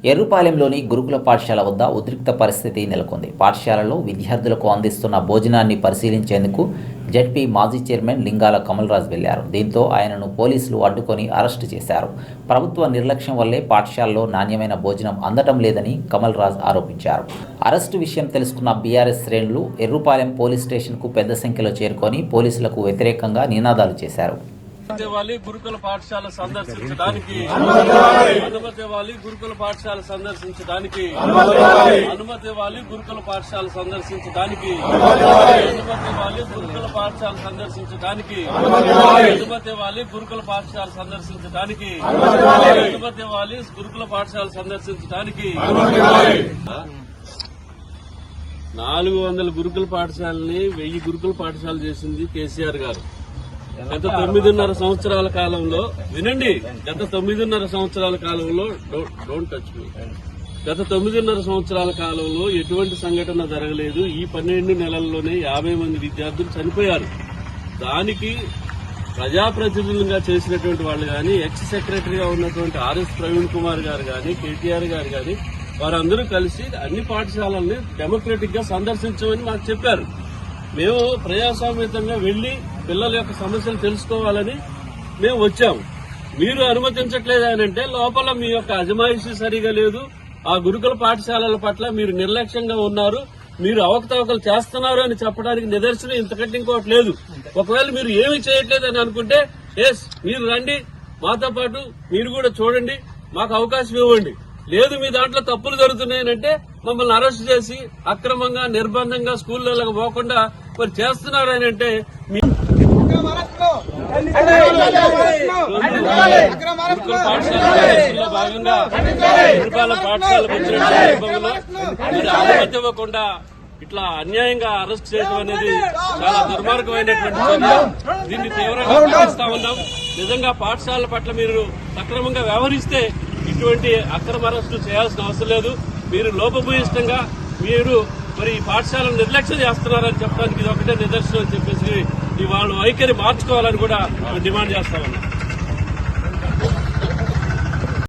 ఎర్రుపాలెంలోని గురుకుల పాఠశాల వద్ద ఉద్రిక్త పరిస్థితి నెలకొంది. పాఠశాలలో విద్యార్థులకు అందిస్తున్న భోజనాన్ని పరిశీలించేందుకు జెడ్పీ మాజీ చైర్మన్ లింగాల కమల్రాజ్ వెళ్లారు. దీంతో ఆయనను పోలీసులు అడ్డుకొని అరెస్టు చేశారు. ప్రభుత్వ నిర్లక్ష్యం వల్లే పాఠశాలలో నాణ్యమైన భోజనం అందటం లేదని కమల్రాజ్ ఆరోపించారు. అరెస్టు విషయం తెలుసుకున్న బీఆర్ఎస్ శ్రేణులు ఎర్రుపాలెం పోలీస్ స్టేషన్కు పెద్ద సంఖ్యలో చేరుకొని పోలీసులకు వ్యతిరేకంగా నినాదాలు చేశారు. గురుకుల పాఠశాల సందర్శించడానికి అనుమతి ఇవ్వాలి, గురుకుల పాఠశాల సందర్శించడానికి అనుమతి ఇవ్వాలి, గురుకుల పాఠశాల సందర్శించడానికి అనుమతి ఇవ్వాలి, గురుకుల పాఠశాల సందర్శించడానికి అనుమతి ఇవ్వాలి, గురుకుల పాఠశాల సందర్శించడానికి అనుమతి ఇవ్వాలి, గురుకుల పాఠశాల సందర్శించడానికి 400 గురుకుల పాఠశాలని 1000 గురుకుల పాఠశాల చేసింది కేసీఆర్ గారు. గత 9.5 సంవత్సరాల కాలంలో వినండి, గత 9.5 సంవత్సరాల కాలంలో డోంట్ టచ్ మీ. గత 9.5 సంవత్సరాల కాలంలో ఎటువంటి సంఘటన జరగలేదు. ఈ 12 నెలల్లోనే 50 మంది విద్యార్థులు చనిపోయారు. దానికి ప్రజాప్రతినిధులుగా చేసినటువంటి వాళ్ళు గాని, ఎక్స్ సెక్రటరీగా ఉన్నటువంటి ఆర్ఎస్ ప్రవీణ్ కుమార్ గారు గాని, కేటీఆర్ గారు గాని వారందరూ కలిసి అన్ని పాఠశాలల్ని డెమోక్రటిక్ గా సందర్శించమని మాకు చెప్పారు. మేము ప్రజాస్వామ్యంగా వెళ్లి పిల్లల యొక్క సమస్యలు తెలుసుకోవాలని మేము వచ్చాము. మీరు అనుమతించట్లేదు అంటే లోపల మీ యొక్క అజమాయిషీ సరిగా లేదు. ఆ గురుకుల పాఠశాలల పట్ల మీరు నిర్లక్ష్యంగా ఉన్నారు, మీరు అవకతవకలు చేస్తున్నారు అని చెప్పడానికి నిదర్శనం ఇంతకంటే ఇంకోటి లేదు. ఒకవేళ మీరు ఏమీ చేయట్లేదు అని అనుకుంటే ఎస్ మీరు రండి, మాతో పాటు మీరు కూడా చూడండి, మాకు అవకాశం ఇవ్వండి. లేదు మీ దాంట్లో తప్పులు జరుగుతున్నాయనంటే మమ్మల్ని అరెస్ట్ చేసి అక్రమంగా నిర్బంధంగా స్కూళ్ళకి పోకుండా మరి చేస్తున్నారు అని అంటే భాగంగా పాఠశాలకు వచ్చిన సందర్భంలో అనుమతి ఇవ్వకుండా ఇట్లా అన్యాయంగా అరెస్ట్ చేయడం అనేది చాలా దుర్మార్గమైనటువంటి చర్య. దీన్ని తీవ్రంగా ఖండిస్తా ఉన్నాం. నిజంగా పాఠశాలల పట్ల మీరు సక్రమంగా వ్యవహరిస్తే ఇటువంటి అక్రమ అరెస్టు చేయాల్సిన అవసరం లేదు. మీరు లోపభూయిష్టంగా మీరు మరి పాఠశాలను నిర్లక్ష్యం చేస్తున్నారని చెప్పడానికి ఇది ఒకటే నిదర్శనం అని చెప్పేసి వాళ్ళు వైఖరి మార్చుకోవాలని కూడా డిమాండ్ చేస్తా ఉన్నాం.